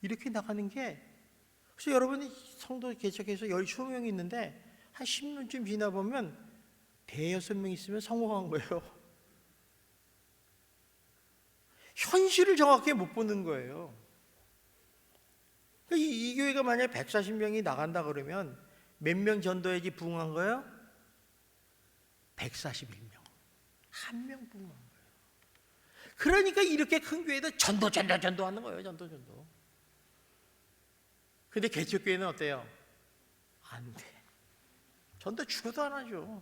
이렇게 나가는 게, 그래서 여러분이 성도 개척해서 20명이 있는데 한 10년쯤 지나 보면 5-6명 있으면 성공한 거예요. 현실을 정확히 못 보는 거예요. 이 교회가 만약에 140명이 나간다 그러면 몇 명 전도해야지 부흥한 거예요? 141명. 한 명 부흥한 거예요. 그러니까 이렇게 큰 교회도 전도하는 거예요. 전도. 근데 개척교회는 어때요? 안 돼. 전도 죽어도 안 하죠.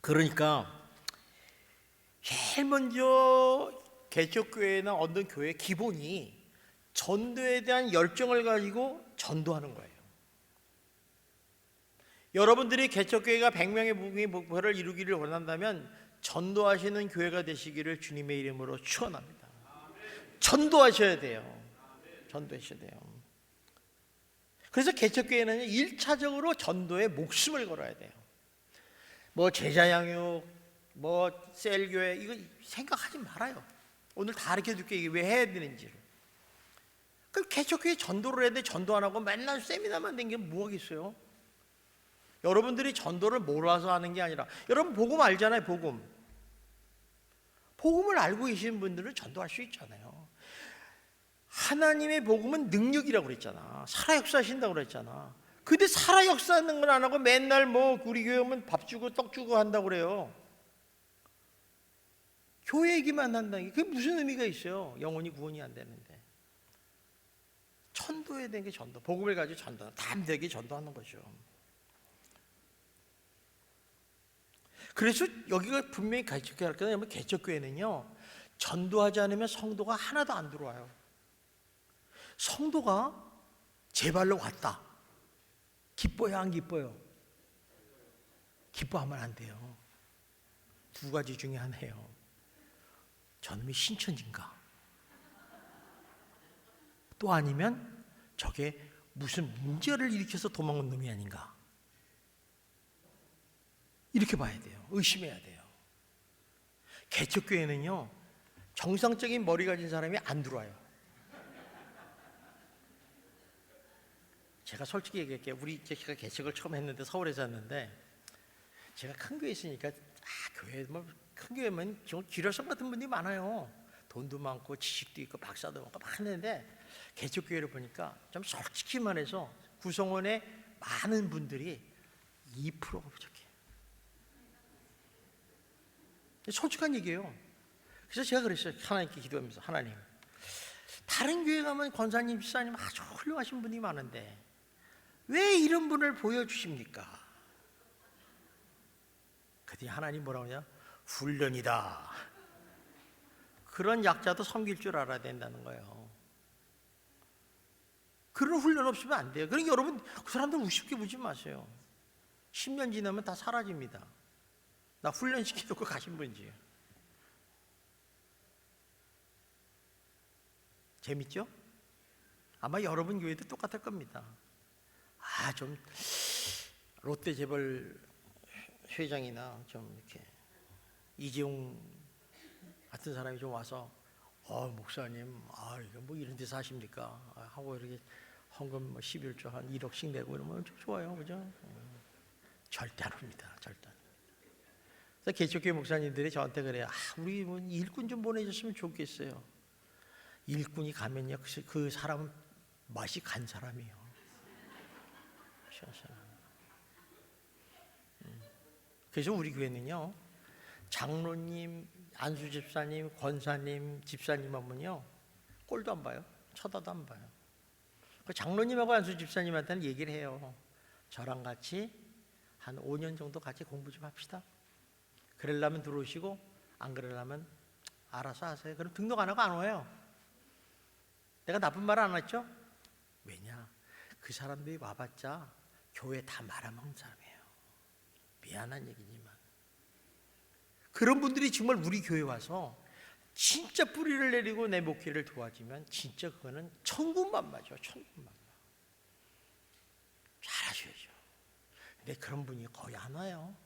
그러니까 제일 먼저 개척교회나 어떤 교회의 기본이 전도에 대한 열정을 가지고 전도하는 거예요. 여러분들이 개척교회가 100명의 부흥의 목표를 이루기를 원한다면 전도하시는 교회가 되시기를 주님의 이름으로 축원합니다. 전도하셔야 돼요. 전도하셔야 돼요. 그래서 개척교회는 1차적으로 전도에 목숨을 걸어야 돼요. 뭐 제자 양육, 뭐 셀교회 이거 생각하지 말아요. 오늘 다 가르쳐줄게 이게 왜 해야 되는지를. 그럼 개척교회 전도를 해야 돼. 전도 안 하고 맨날 세미나만 댕기면 뭐 하겠어요? 여러분들이 전도를 몰아서 하는 게 아니라, 여러분 복음 알잖아요. 복음을 알고 계시는 분들은 전도할 수 있잖아요. 하나님의 복음은 능력이라고 그랬잖아. 살아 역사하신다고 그랬잖아. 근데 살아 역사하는 건 안 하고 맨날 뭐 우리 교회 오면 밥 주고 떡 주고 한다고 그래요. 교회 얘기만 한다는 게 그게 무슨 의미가 있어요? 영혼이 구원이 안 되는데. 전도해야 되는 게 전도. 복음을 가지고 전도, 담대하게 전도하는 거죠. 그래서 여기가 분명히 개척교회 할 거냐면, 개척교회는요 전도하지 않으면 성도가 하나도 안 들어와요. 성도가 제 발로 왔다. 기뻐요, 안 기뻐요? 기뻐하면 안 돼요. 두 가지 중에 하나예요. 저놈이 신천지인가? 또 아니면 저게 무슨 문제를 일으켜서 도망온 놈이 아닌가? 이렇게 봐야 돼요. 의심해야 돼요. 개척교회는요 정상적인 머리 가진 사람이 안 들어와요. 제가 솔직히 얘기할게요. 제가 개척을 처음 했는데 서울에 샀는데, 제가 큰 교회 있으니까 교회 뭐 큰 교회면 기라성 같은 분들이 많아요. 돈도 많고 지식도 있고 박사도 많고 많은데, 개척교회를 보니까 좀 솔직히 말해서 구성원의 많은 분들이 2%가 부족해요. 솔직한 얘기예요. 그래서 제가 그랬어요. 하나님께 기도하면서, 하나님, 다른 교회 가면 권사님, 집사님 아주 훌륭하신 분이 많은데 왜 이런 분을 보여주십니까? 그때 하나님 뭐라고 하냐? 훈련이다. 그런 약자도 섬길 줄 알아야 된다는 거예요. 그런 훈련 없으면 안 돼요. 그러니까 여러분 그 사람들 우습게 보지 마세요. 10년 지나면 다 사라집니다. 나 훈련시켜놓고 가신 분이에요. 재밌죠? 아마 여러분 교회도 똑같을 겁니다. 좀 롯데 재벌 회장이나 좀 이렇게 이재용 같은 사람이 좀 와서 목사님 이거 뭐 이런 데서 하십니까? 하고 이렇게 헌금 11조 한 1억씩 내고 이러면 좀 좋아요, 그죠? 절대 안 합니다. 절대 안. 그래서 개척교회 목사님들이 저한테 그래요. 우리 뭐 일꾼 좀 보내줬으면 좋겠어요. 일꾼이 가면요 그 사람은 맛이 간 사람이에요. 그래서 우리 교회는요 장로님, 안수 집사님, 권사님, 집사님 하면요 꼴도 안 봐요. 쳐다도 안 봐요. 그 장로님하고 안수 집사님한테는 얘기를 해요. 저랑 같이 한 5년 정도 같이 공부 좀 합시다. 그러려면 들어오시고 안 그러려면 알아서 하세요. 그럼 등록 안 하고 안 와요. 내가 나쁜 말 안 했죠? 왜냐? 그 사람들이 와봤자 교회 다 말아먹는 사람이에요. 미안한 얘기지만 그런 분들이 정말 우리 교회 와서 진짜 뿌리를 내리고 내 목회를 도와주면 진짜 그거는 천군만마죠. 천군만마. 잘하셔야죠. 근데 그런 분이 거의 안 와요.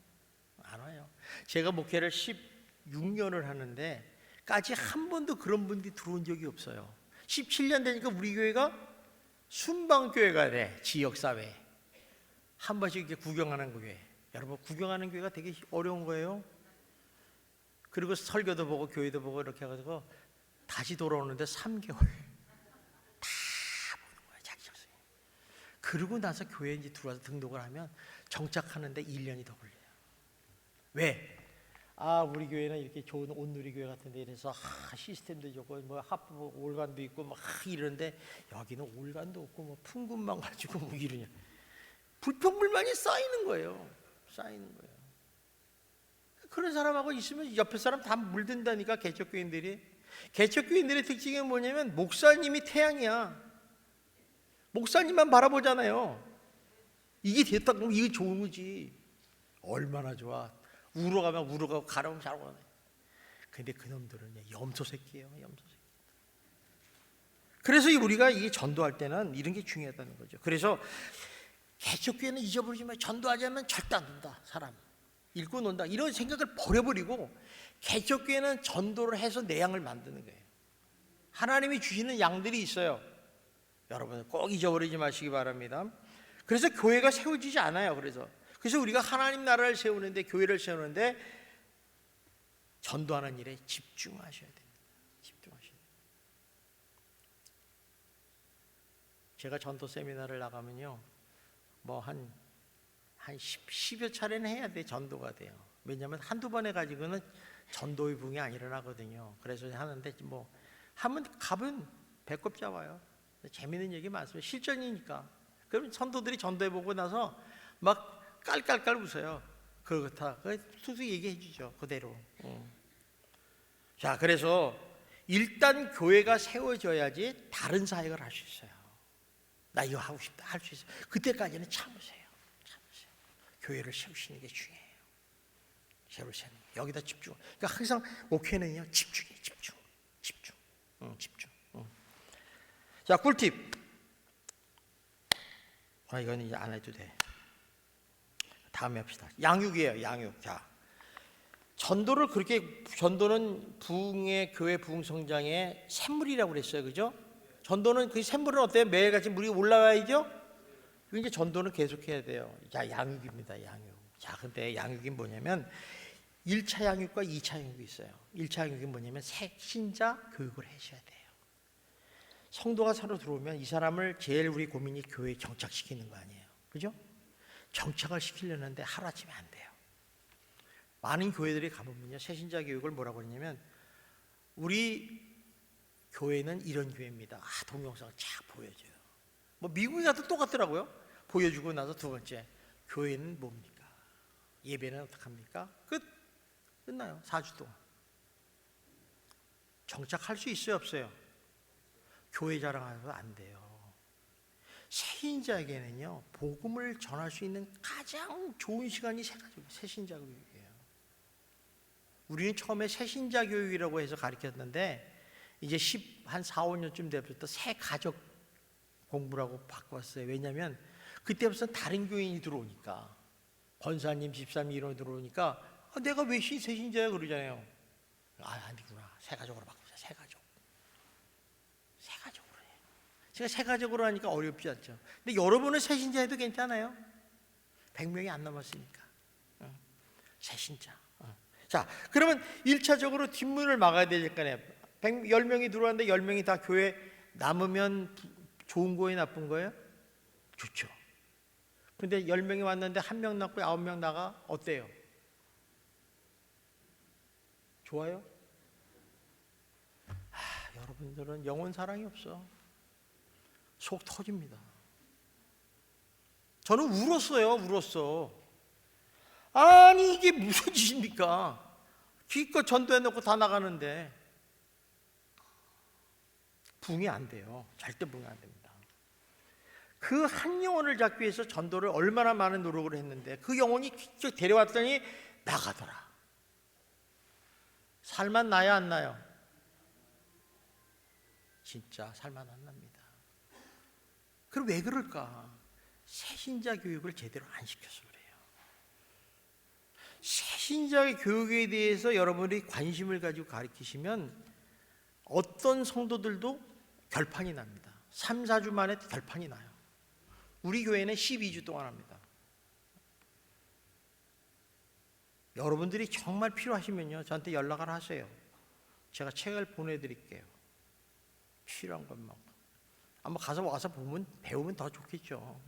안 와요. 제가 목회를 16년을 하는데 한 번도 그런 분들이 들어온 적이 없어요. 17년 되니까 우리 교회가 순방교회가 돼. 지역사회 한 번씩 이렇게 구경하는 교회. 여러분, 구경하는 교회가 되게 어려운 거예요. 그리고 설교도 보고 교회도 보고 이렇게 해가지고 다시 돌아오는데 3개월 다 보는 거야, 자기 자신. 그러고 나서 교회에 이제 들어와서 등록을 하면 정착하는데 1년이 더 걸려요. 왜? 우리 교회는 이렇게 좋은 온누리 교회 같은데 이래서 시스템도 좋고 뭐 합부 올간도 있고 막 이러는데 여기는 올간도 없고 뭐 풍금만 가지고 뭐 이러냐. 불평불만이 쌓이는 거예요. 쌓이는 거예요. 그런 사람하고 있으면 옆에 사람 다 물든다니까. 개척교인들의 특징이 뭐냐면 목사님이 태양이야. 목사님만 바라보잖아요. 이게 됐다고 이게 좋은 거지. 얼마나 좋아. 울어가면 울어가고 가라면 가라고. 근데 그놈들은 염소 새끼예요. 염소 새끼. 그래서 우리가 이 전도할 때는 이런 게 중요하다는 거죠. 그래서 개척교회는 잊어버리지 마. 전도하자면 절대 안 된다. 사람 읽고 논다 이런 생각을 버려버리고 개척교회는 전도를 해서 내 양을 만드는 거예요. 하나님이 주시는 양들이 있어요. 여러분 꼭 잊어버리지 마시기 바랍니다. 그래서 교회가 세워지지 않아요. 그래서 우리가 하나님 나라를 세우는데, 교회를 세우는데 전도하는 일에 집중하셔야 됩니다. 집중하셔야 돼요. 제가 전도 세미나를 나가면요, 뭐 한 10여 차례는 해야 돼. 전도가 돼요. 왜냐하면 한두 번 해가지고는 전도의 부흥이 안 일어나거든요. 그래서 하는데 뭐 한번 가면 배꼽 잡아요. 재미있는 얘기 많습니다. 실전이니까. 그럼 선도들이 전도해보고 나서 막 깔깔깔 웃어요. 그렇다. 수수 얘기해 주죠. 그대로. 자, 그래서 일단 교회가 세워져야지 다른 사역을 할 수 있어요. 나 이거 하고 싶다 할 수 있어요. 그때까지는 참으세요. 교회를 세우시는 게 중요해요. 세우시는 게. 여기다 집중. 그러니까 항상 목회는요, 집중. 자, 꿀팁. 이건 이제 안 해도 돼. 다음에 합시다. 양육이에요. 양육. 자, 전도는 부흥의 교회 부흥 성장의 샘물이라고 그랬어요, 그죠? 전도는 그 샘물은 어때요? 매일같이 물이 올라와야죠. 이제 전도는 계속해야 돼요. 자, 양육입니다. 양육. 자, 근데 양육이 뭐냐면 1차 양육과 2차 양육이 있어요. 1차 양육이 뭐냐면 새신자 교육을 하셔야 돼요. 성도가 새로 들어오면 이 사람을 제일 우리 고민이 교회에 정착시키는 거 아니에요, 그죠? 정착을 시키려는데 하루아침에 안 돼요. 많은 교회들이 가보면요, 새신자 교육을 뭐라고 그러냐면 우리 교회는 이런 교회입니다. 동영상을 쫙 보여줘요. 뭐 미국에 가도 똑같더라고요. 보여주고 나서 두 번째, 교회는 뭡니까? 예배는 어떻게 합니까? 끝나요. 4주 동안. 정착할 수 있어요, 없어요? 교회 자랑하면서 안 돼요. 새신자에게는요, 복음을 전할 수 있는 가장 좋은 시간이 새신자 교육이에요. 우리는 처음에 새신자 교육이라고 해서 가르쳤는데 이제 한 4, 5년쯤 되부터 새 가족 공부라고 바꿨어요. 왜냐하면 그때부터 다른 교인이 들어오니까, 권사님, 집사님 이런 들어오니까 내가 왜 새신자야 그러잖아요. 아니구나. 새 가족으로 바꾸자. 새 가족으로 해요. 제가 새 가족으로 하니까 어렵지 않죠. 근데 여러분은 새신자 해도 괜찮아요. 100명이 안 넘었으니까. 새신자. 자, 그러면 1차적으로 뒷문을 막아야 될 거 아니에요. 10명이 들어왔는데 10명이 다 교회 남으면 좋은 거예요, 나쁜 거예요? 좋죠. 근데 10명이 왔는데 1명 남고 9명 나가, 어때요? 좋아요? 여러분들은 영혼 사랑이 없어. 속 터집니다. 저는 울었어. 아니 이게 무슨 짓입니까? 기껏 전도해놓고 다 나가는데 부흥이 안 돼요. 절대 부흥이 안 됩니다. 그 한 영혼을 잡기 위해서 전도를 얼마나 많은 노력을 했는데 그 영혼이 데려왔더니 나가더라. 살만 나야 안 나요? 진짜 살만 안 납니다. 그럼 왜 그럴까? 새신자 교육을 제대로 안 시켜서 그래요. 새신자의 교육에 대해서 여러분이 관심을 가지고 가르치시면 어떤 성도들도 결판이 납니다. 3, 4주 만에 결판이 나요. 우리 교회는 12주 동안 합니다. 여러분들이 정말 필요하시면요, 저한테 연락을 하세요. 제가 책을 보내드릴게요. 필요한 것만. 한번 와서 보면, 배우면 더 좋겠죠.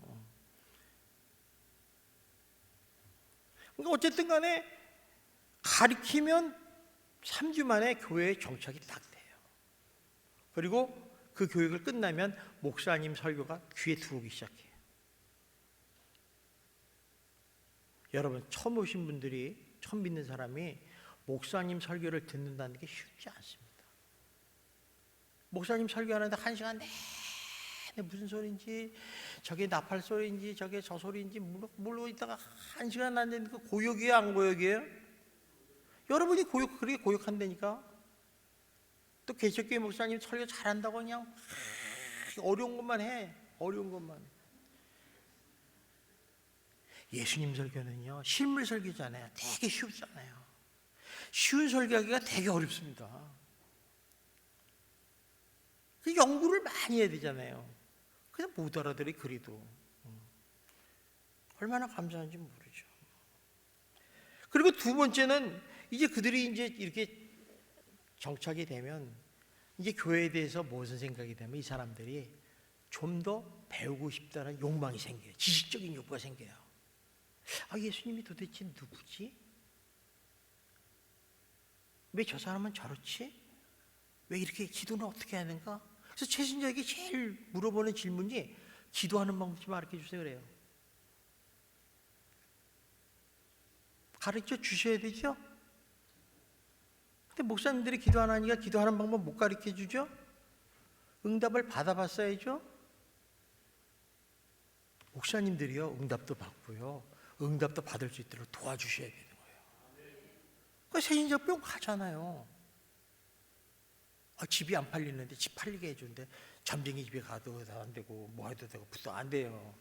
그러니까 어쨌든 간에 가르치면 3주 만에 교회에 정착이 딱 돼요. 그리고 그 교육을 끝나면 목사님 설교가 귀에 들어오기 시작해요. 여러분, 처음 오신 분들이, 처음 믿는 사람이 목사님 설교를 듣는다는 게 쉽지 않습니다. 목사님 설교하는데 1시간 내내 무슨 소리인지, 저게 나팔 소리인지, 저게 저 소리인지 모르고 있다가 1시간 안 되는 그 고역이에요, 안 고역이에요? 여러분이 그렇게 고역한다니까. 또 개척교회 목사님 설교 잘한다고 그냥 어려운 것만 해. 어려운 것만. 예수님 설교는요, 실물 설교잖아요. 되게 쉽잖아요. 쉬운 설교하기가 되게 어렵습니다. 그 연구를 많이 해야 되잖아요. 그냥 못 알아들이 그래도. 얼마나 감사한지 모르죠. 그리고 두 번째는 이제 그들이 이제 이렇게 정착이 되면 이제 교회에 대해서 무슨 생각이 되면 이 사람들이 좀 더 배우고 싶다는 욕망이 생겨요. 지식적인 욕구가 생겨요. 아, 예수님이 도대체 누구지? 왜 저 사람은 저렇지? 왜 이렇게 기도는 어떻게 하는가? 그래서 최신자에게 제일 물어보는 질문이 기도하는 방법 좀 가르쳐 주세요 그래요. 가르쳐 주셔야 되죠? 근데 목사님들이 기도 안 하니까 기도하는 방법 못 가르쳐 주죠? 응답을 받아봤어야죠? 목사님들이요, 응답도 받고요, 응답도 받을 수 있도록 도와주셔야 되는 거예요. 그 새신자 뿅 가잖아요. 아, 집이 안 팔리는데 집 팔리게 해주는데 점쟁이 집에 가도 안 되고 뭐 해도 되고 부도 안 돼요.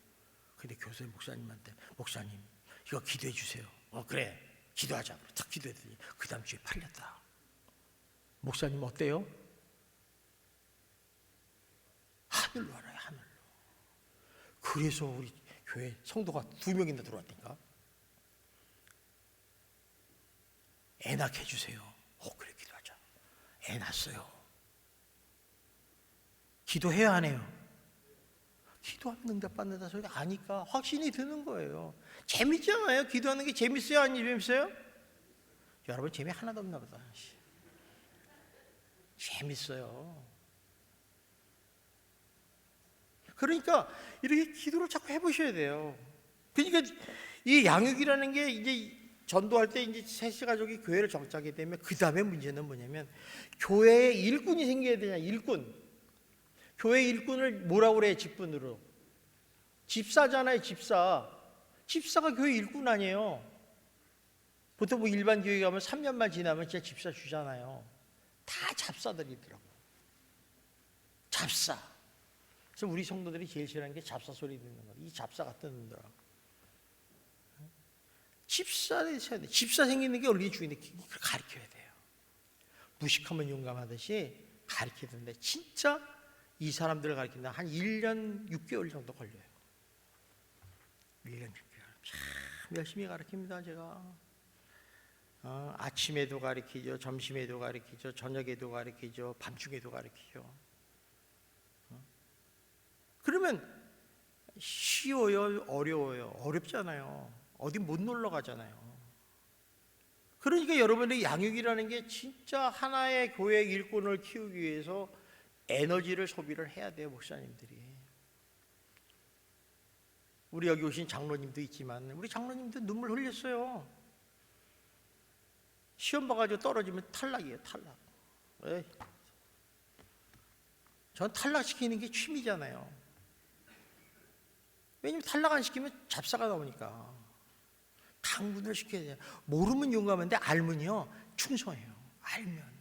근데 교수님 목사님한테 목사님 이거 기도해 주세요. 그래 기도하자. 탁 기도했더니 그 다음 주에 팔렸다. 목사님 어때요? 하늘로 알아요. 하늘로. 그래서 우리 교회 성도가 2명이나 들어왔다니까. 애 낳게 해주세요. 그래 기도하자. 애 낳았어요. 기도해야 하네요. 기도하면 응답받는다 소리 아니까 확신이 드는 거예요. 재밌잖아요. 기도하는 게 재밌어요? 안 재밌어요? 여러분 재미 하나도 없나 보다. 재밌어요. 그러니까 이렇게 기도를 자꾸 해보셔야 돼요. 그러니까 이 양육이라는 게 이제 전도할 때 이제 셋째 가족이 교회를 정착하게 되면 그 다음에 문제는 뭐냐면 교회에 일꾼이 생겨야 되냐. 일꾼. 교회 일꾼을 뭐라고 그래요? 직분으로. 집사잖아요. 집사. 집사가 교회 일꾼 아니에요. 보통 뭐 일반 교회 가면 3년만 지나면 진짜 집사 주잖아요. 다 잡사들이더라고. 잡사. 그래서 우리 성도들이 제일 싫어하는 게 잡사 소리 듣는 거예요. 이 잡사 같은 놈들아. 집사를 쳐야 돼. 집사 생기는 게 원리 주인데 그걸 가르쳐야 돼요. 무식하면 용감하듯이 가르쳐야 되는데 진짜 이 사람들을 가르친다 한 1년 6개월 정도 걸려요. 1년 6개월. 참 열심히 가르칩니다 제가. 아침에도 가르치죠. 점심에도 가르치죠. 저녁에도 가르치죠. 밤중에도 가르치죠. 그러면 쉬워요? 어려워요? 어렵잖아요. 어디 못 놀러 가잖아요. 그러니까 여러분의 양육이라는 게 진짜 하나의 교회 일꾼을 키우기 위해서 에너지를 소비를 해야 돼요. 목사님들이. 우리 여기 오신 장로님도 있지만 우리 장로님도 눈물 흘렸어요. 시험 봐가지고 떨어지면 탈락이에요. 탈락. 에이. 전 탈락시키는 게 취미잖아요. 왜냐면 탈락 안 시키면 잡사가 나오니까. 당분을 시켜야 돼요. 모르면 용감한데 알면요 충성해요. 알면.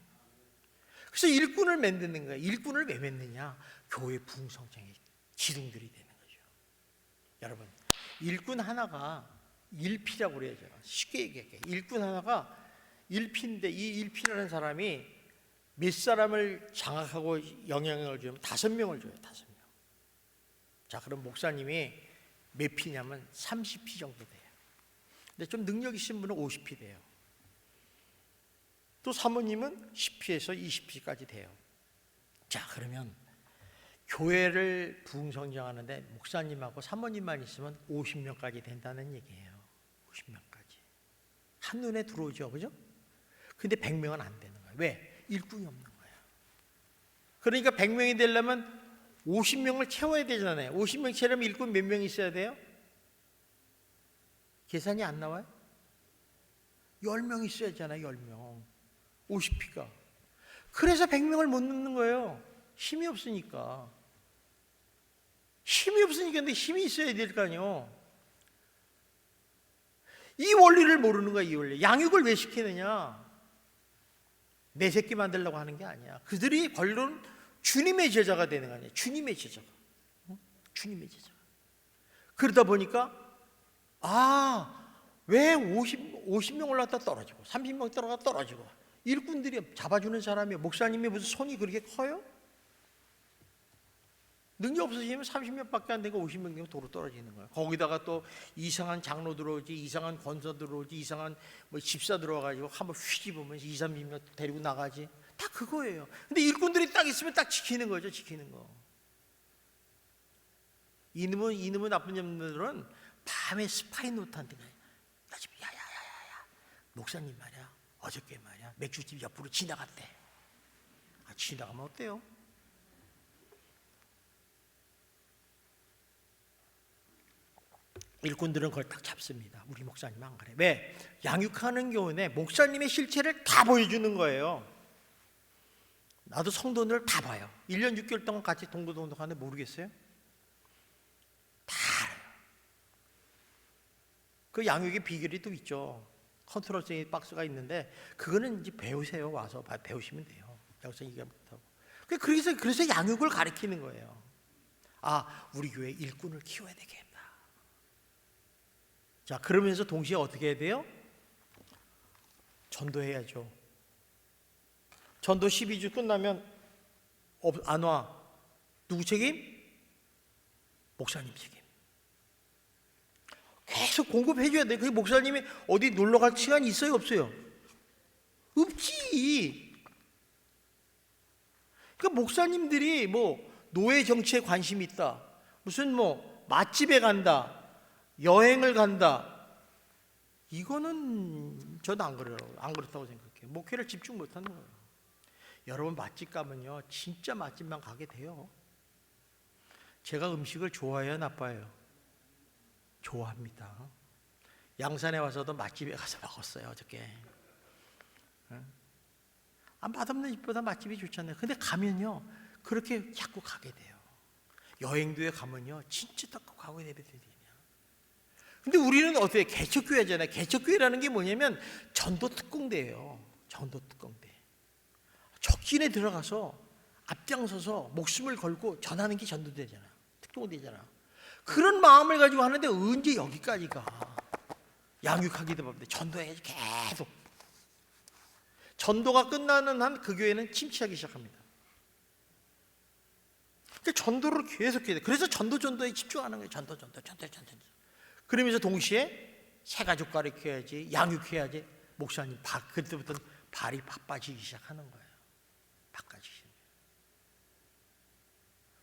그래서 일꾼을 만드는 거예요. 일꾼을 왜 맺느냐? 교회 부흥성장의 기둥들이 되는 거죠. 여러분, 일꾼 하나가 일피라고 그래야죠. 쉽게 얘기할게요. 일꾼 하나가 일피인데 이 일피라는 사람이 몇 사람을 장악하고 영향을 주면 5명을 줘요. 5명. 자, 그럼 목사님이 몇 피냐면 30피 정도 돼요. 근데 좀 능력 있으신 분은 50피 돼요. 또 사모님은 10피에서 20피까지 돼요. 자, 그러면 교회를 부흥성장하는데 목사님하고 사모님만 있으면 50명까지 된다는 얘기예요. 50명까지. 한눈에 들어오죠, 그죠? 근데 100명은 안 되는 거예요. 왜? 일꾼이 없는 거예요. 그러니까 100명이 되려면 50명을 채워야 되잖아요. 50명 채우려면 일꾼 몇 명 있어야 돼요? 계산이 안 나와요? 10명 있어야 되잖아요. 10명. 50피가. 그래서 100명을 못 넣는 거예요. 힘이 없으니까. 힘이 없으니까. 근데 힘이 있어야 될 거 아니에요. 이 원리를 모르는 거야. 이 원리. 양육을 왜 시키느냐? 내 새끼 만들려고 하는 게 아니야. 그들이 결론 주님의 제자가 되는 거 아니야. 주님의 제자가. 주님의 제자가. 그러다 보니까 왜 50명 올랐다 떨어지고 30명 떨어가 떨어지고 일꾼들이 잡아주는 사람이 목사님이 무슨 손이 그렇게 커요? 능력 없으시면 30명밖에 안 되고 50명 되면 도로 떨어지는 거예요. 거기다가 또 이상한 장로 들어오지, 이상한 권사 들어오지, 이상한 뭐 집사 들어와가지고 한번 휘집으면 2, 30명 데리고 나가지. 다 그거예요. 근데 일꾼들이 딱 있으면 딱 지키는 거죠. 지키는 거. 이놈은 나쁜 놈들은 밤에 스파이 노트한테 나 지금 야야야야야 목사님 말이야 어저께 말이야 맥주집 옆으로 지나갔대. 지나가면 어때요? 일꾼들은 그걸 딱 잡습니다. 우리 목사님 안 그래. 왜? 양육하는 교훈에 목사님의 실체를 다 보여주는 거예요. 나도 성도들 다 봐요. 1년 6개월 동안 같이 동고동락하는데 모르겠어요? 다 알아요. 그 양육의 비결이 또 있죠. 컨트롤 박스가 있는데 그거는 이제 배우세요. 와서 배우시면 돼요. 여기서 얘기 못하고. 그래서 양육을 가르치는 거예요. 우리 교회 일꾼을 키워야 되겠다. 자, 그러면서 동시에 어떻게 해야 돼요? 전도해야죠. 전도 12주 끝나면 안 와. 누구 책임? 목사님 책임. 계속 공급해줘야 돼. 그 목사님이 어디 놀러 갈 시간이 있어요? 없어요? 없지. 그러니까 목사님들이 뭐 노예 정치에 관심이 있다. 무슨 뭐 맛집에 간다. 여행을 간다. 이거는 저도 안 그렇다고 생각해요. 목회를 집중 못하는 거예요. 여러분 맛집 가면요 진짜 맛집만 가게 돼요. 제가 음식을 좋아해요, 나빠요? 좋아합니다. 양산에 와서도 맛집에 가서 먹었어요 어저께. 맛없는 집보다 맛집이 좋잖아요. 근데 가면요 그렇게 자꾸 가게 돼요. 여행도에 가면요 진짜 딱 가고 되거든요. 근데 우리는 어떻게 개척교회잖아요. 개척교회라는 게 뭐냐면 전도 특공대예요. 전도 특공대. 적진에 들어가서 앞장서서 목숨을 걸고 전하는 게 전도대잖아요. 특공대잖아요. 그런 마음을 가지고 하는데 언제 여기까지 가? 양육하기도 바쁜데 전도해야지 계속. 전도가 끝나는 한 그 교회는 침체하기 시작합니다. 그러니까 전도를 계속 해야 돼. 그래서 전도에 집중하는 거예요. 전도. 그러면서 동시에 새가족 가르쳐야지, 양육해야지. 목사님 그때부터는 발이 바빠지기 시작하는 거예요.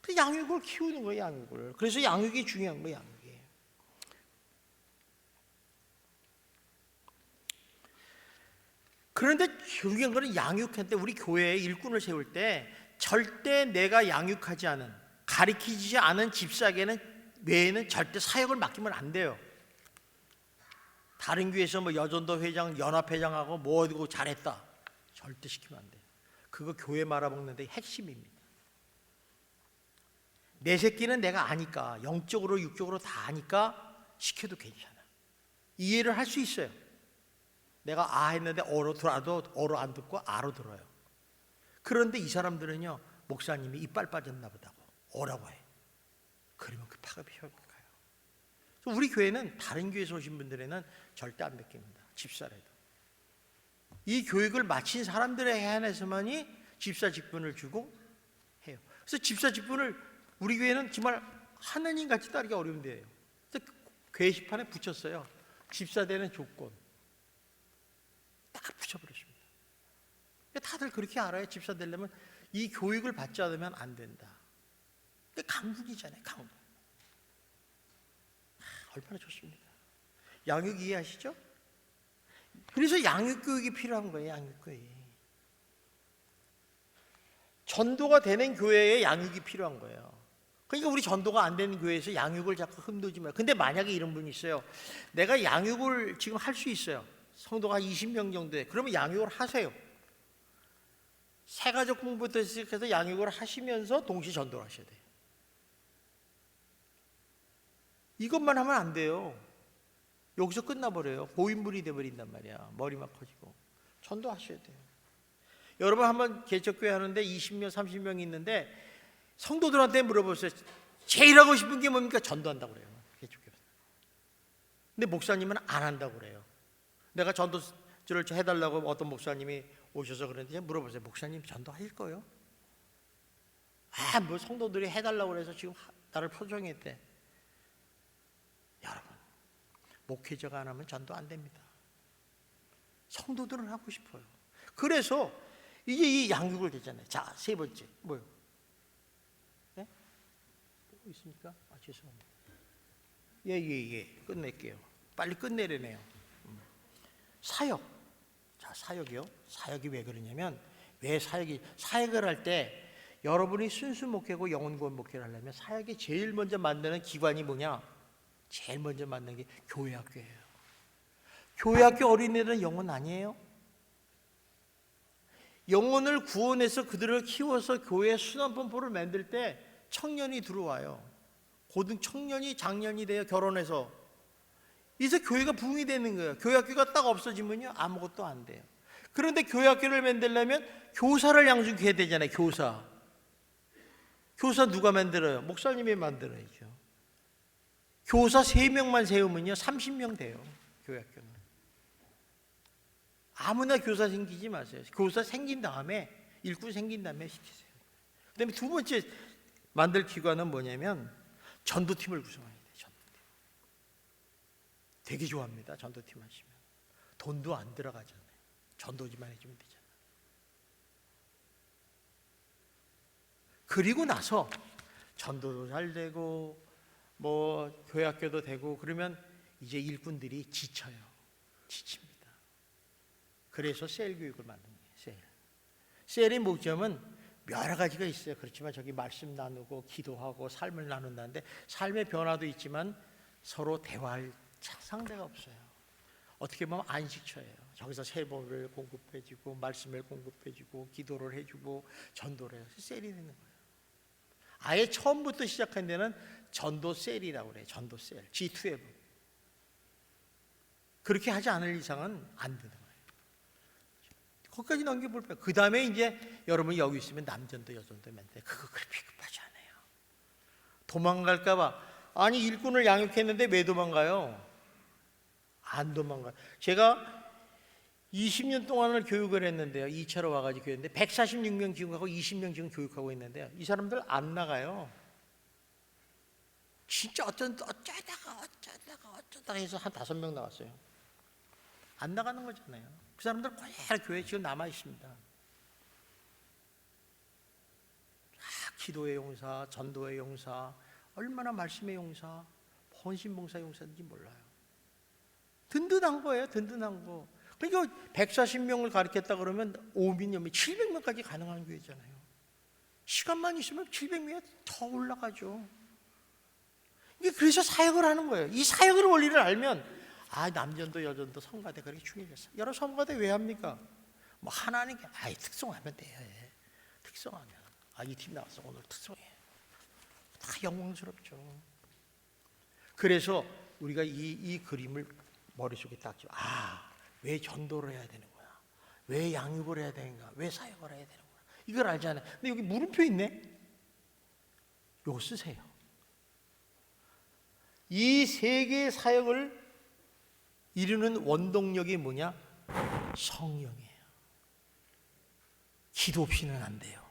그 양육을 키우는 거예요. 양육을. 그래서 양육이 중요한 거예요. 양육이. 그런데 중요한 거는 양육할 때 우리 교회에 일꾼을 세울 때 절대 내가 양육하지 않은 가르치지 않은 집사에게는 외에는 절대 사역을 맡기면 안 돼요. 다른 교회에서 뭐 여전도 회장, 연합회장하고 뭐 어디고 잘했다. 절대 시키면 안 돼요. 그거 교회 말아먹는 데 핵심입니다. 내 새끼는 내가 아니까 영적으로 육적으로 다 아니까 시켜도 괜찮아. 이해를 할 수 있어요. 내가 했는데 어로 들어도 어로 안 듣고 아로 들어요. 그런데 이 사람들은요 목사님이 이빨 빠졌나 보다고 어라고 해. 그러면 그 파급이 가요. 그래서 우리 교회는 다른 교회에서 오신 분들에는 절대 안 베낍니다. 집사라도. 이 교육을 마친 사람들에 한해서만이 집사 직분을 주고 해요. 그래서 집사 직분을 우리 교회는 정말 하느님 같이 따르기 어려운 데예요. 그래서 게시판에 붙였어요. 집사 되는 조건. 딱 붙여버렸습니다. 다들 그렇게 알아요. 집사 되려면 이 교육을 받지 않으면 안 된다. 근데 강국이잖아요. 강국. 얼마나 좋습니까? 양육 이해하시죠? 그래서 양육교육이 필요한 거예요. 양육교육이. 전도가 되는 교회에 양육이 필요한 거예요. 그러니까 우리 전도가 안 되는 교회에서 양육을 자꾸 흠도지 마요. 근데 만약에 이런 분이 있어요. 내가 양육을 지금 할 수 있어요. 성도가 20명 정도에. 그러면 양육을 하세요. 새가족 공부부터 시작해서 양육을 하시면서 동시에 전도를 하셔야 돼요. 이것만 하면 안 돼요. 여기서 끝나버려요. 고인물이 돼버린단 말이야. 머리만 커지고. 전도하셔야 돼요. 여러분 한번 개척교회 하는데 20명, 30명 있는데 성도들한테 물어보세요. 제일 하고 싶은 게 뭡니까? 전도한다고 그래요. 개척교회. 근데 목사님은 안 한다고 그래요. 내가 전도를 해달라고 어떤 목사님이 오셔서 그랬는데 물어보세요. 목사님 전도하실 거예요? 뭐 성도들이 해달라고 그래서 지금 나를 표정했대. 여러분, 목회자가 안 하면 전도 안 됩니다. 성도들은 하고 싶어요. 그래서 이제 이 양육을 되잖아요. 자, 세 번째 뭐요? 네? 뭐 있습니까? 죄송합니다. 예. 끝낼게요. 빨리 끝내려네요. 사역. 자, 사역이요. 사역이 왜 그러냐면 왜 사역을 할 때 여러분이 순수 목회고 영혼 구원 목회를 하려면 사역이 제일 먼저 만드는 기관이 뭐냐? 제일 먼저 만드는 게 교회학교예요. 교회학교 어린이들은 영혼 아니에요? 영혼을 구원해서 그들을 키워서 교회 순환본부를 만들 때 청년이 들어와요. 청년이 장년이 돼요. 결혼해서. 이제 교회가 부흥이 되는 거예요. 교회학교가 딱 없어지면요 아무것도 안 돼요. 그런데 교회학교를 만들려면 교사를 양육해야 되잖아요. 교사 누가 만들어요? 목사님이 만들어야죠. 교사 3명만 세우면요 30명 돼요. 교회학교는. 아무나 교사 생기지 마세요. 교사 생긴 다음에 일꾼 생긴 다음에 시키세요. 그 다음에 두 번째 만들 기관은 뭐냐면 전도팀을 구성해야 돼요. 전도팀. 되게 좋아합니다. 전도팀 하시면. 돈도 안 들어가잖아요. 전도지만 해주면 되잖아요. 그리고 나서 전도도 잘 되고 뭐 교회학교도 되고 그러면 이제 일꾼들이 지쳐요. 지칩니다. 그래서 셀 교육을 만든 거예요. 셀의 목적은 여러 가지가 있어요. 그렇지만 저기 말씀 나누고 기도하고 삶을 나눈다는데 삶의 변화도 있지만 서로 대화할 상대가 없어요. 어떻게 보면 안식처예요. 저기서 세법을 공급해주고 말씀을 공급해주고 기도를 해주고 전도를 해서 셀이 되는 거예요. 아예 처음부터 시작한 데는 전도 셀이라고 그래요. 전도 셀, G2F. 그렇게 하지 않을 이상은 안 되는 거예요. 거기까지 넘겨볼 거예요. 그 다음에 이제 여러분이 여기 있으면 남전도 여전도 맨데 그거 그렇게 비급하지 않아요. 도망갈까봐. 아니 일꾼을 양육했는데 왜 도망가요? 안 도망가요. 제가 20년 동안을 교육을 했는데요. 2차로 와가지고 교육했는데 146명 지금하고 20명 지금 교육하고 있는데요. 이 사람들 안 나가요. 진짜 어쩌다가 해서 한 5명 나왔어요. 안 나가는 거잖아요. 그 사람들 그대로 교회에 지금 남아 있습니다. 기도의 용사, 전도의 용사, 얼마나 말씀의 용사, 헌신봉사 용사인지 몰라요. 든든한 거예요. 든든한 거. 그러니까 140명을 가르쳤다 그러면 5민년이 700명까지 가능한 교회잖아요. 시간만 있으면 700명이 더 올라가죠. 그래서 사역을 하는 거예요. 이 사역의 원리를 알면 남전도 여전도 성가대 그렇게 중요했어. 여러 성가대 왜 합니까? 뭐 하나님께 특성하면 돼요. 특성하면 이 팀 나왔어 오늘 특성해. 다 영광스럽죠. 그래서 우리가 이 그림을 머릿속에 딱 쥐어 왜 전도를 해야 되는구나, 왜 양육을 해야 되는가, 왜 사역을 해야 되는구나 이걸 알잖아요. 근데 여기 물음표 있네. 이거 쓰세요. 이 세 개의 사역을 이루는 원동력이 뭐냐? 성령이에요. 기도 없이는 안 돼요.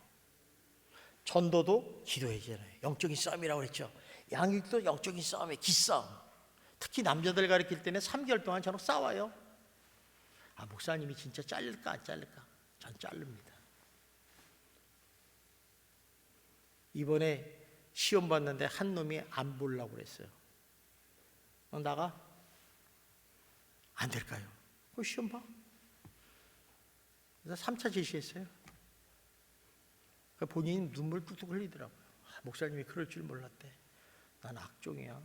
전도도 기도해야잖아요. 영적인 싸움이라고 그랬죠. 양육도 영적인 싸움이에요. 기싸움. 특히 남자들 가르칠 때는 3개월 동안 저랑 싸워요. 아, 목사님이 진짜 자를까 안 자를까? 전 자릅니다. 이번에 시험 봤는데 한 놈이 안 보려고 그랬어요. 나가? 안 될까요? 그 시험 봐. 그래서 3차 제시했어요. 본인이 눈물 뚝뚝 흘리더라고요. 목사님이 그럴 줄 몰랐대. 난 악종이야.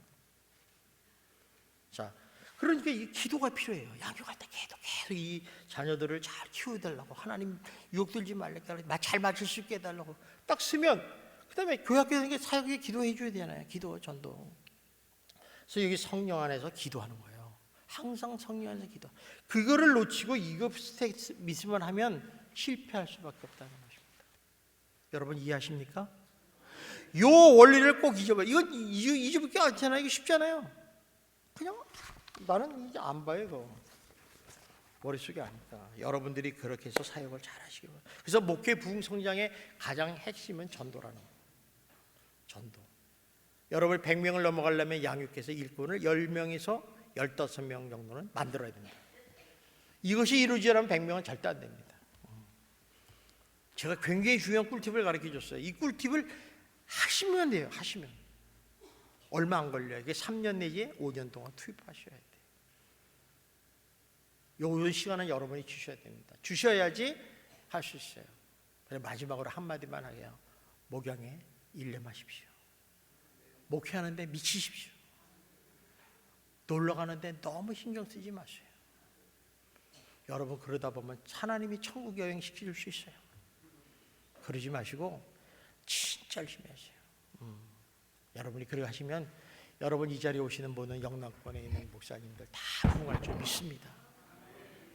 자, 그러니까 이 기도가 필요해요. 양육할 때 계속 이 자녀들을 잘 키워달라고, 하나님 유혹들지 말라고, 잘 맞출 수 있게 해달라고 딱 쓰면, 그 다음에 교학교에 사역에 기도해 줘야 되잖아요. 기도, 전도. 그래서 여기 성령 안에서 기도하는 거예요. 항상 성령 안에서 기도. 그거를 놓치고 이거 스테이스 미스만 하면 실패할 수밖에 없다는 것입니다. 여러분 이해하십니까? 요 원리를 꼭 잊어봐요. 이건 잊어볼 게 않잖아요. 이게 쉽잖아요. 그냥 나는 이제 안 봐요. 이거 머릿속에 아니까. 여러분들이 그렇게 해서 사역을 잘 하시기 바랍니다. 그래서 목회 부흥 성장의 가장 핵심은 전도라는 거예요. 전도. 여러분 100명을 넘어가려면 양육해서 일꾼을 10명에서 15명 정도는 만들어야 됩니다. 이것이 이루어지지 않으면 100명은 절대 안 됩니다. 제가 굉장히 중요한 꿀팁을 가르쳐 줬어요. 이 꿀팁을 하시면 돼요. 하시면 얼마 안 걸려요. 이게 3년 내지 5년 동안 투입하셔야 돼요. 요 시간은 여러분이 주셔야 됩니다. 주셔야지 할 수 있어요. 그래서 마지막으로 한마디만 하게요. 목양에 일념하십시오. 목회하는데 미치십시오. 놀러 가는데 너무 신경 쓰지 마세요. 여러분 그러다 보면 하나님이 천국 여행 시켜줄 수 있어요. 그러지 마시고 진짜 열심히 하세요. 여러분이 그렇게 하시면 여러분 이 자리에 오시는 분은 영남권에 있는 목사님들 다 부흥할 줄 믿습니다.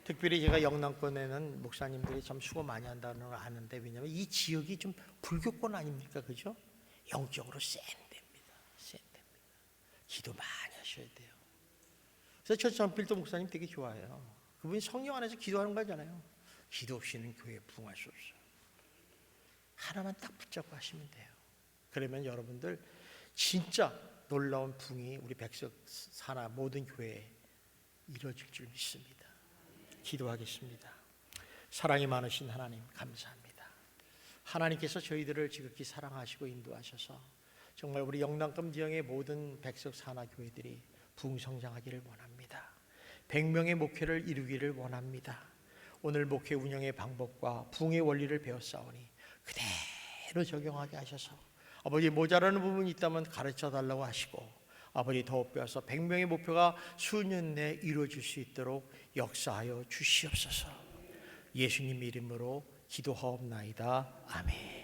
특별히 제가 영남권에는 목사님들이 참 수고 많이 한다는 걸 아는데, 왜냐하면 이 지역이 좀 불교권 아닙니까? 그죠? 영적으로 센 데입니다. 센 데입니다. 기도 많이 하셔야 돼요. 그래서 저 전필도 목사님 되게 좋아해요. 그분이 성령 안에서 기도하는 거잖아요. 기도 없이는 교회에 부흥할 수 없어요. 하나만 딱 붙잡고 하시면 돼요. 그러면 여러분들 진짜 놀라운 부흥이 우리 백석사나 모든 교회에 이루어질 줄 믿습니다. 기도하겠습니다. 사랑이 많으신 하나님 감사합니다. 하나님께서 저희들을 지극히 사랑하시고 인도하셔서 정말 우리 영남권 지역의 모든 백석사나 교회들이 부흥성장하기를 원합니다. 100명의 목회를 이루기를 원합니다. 오늘 목회 운영의 방법과 부흥의 원리를 배웠사오니 그대로 적용하게 하셔서 아버지 모자라는 부분이 있다면 가르쳐달라고 하시고, 아버지 더 빼어서 100명의 목표가 수년 내에 이루어질 수 있도록 역사하여 주시옵소서. 예수님 이름으로 기도하옵나이다. 아멘.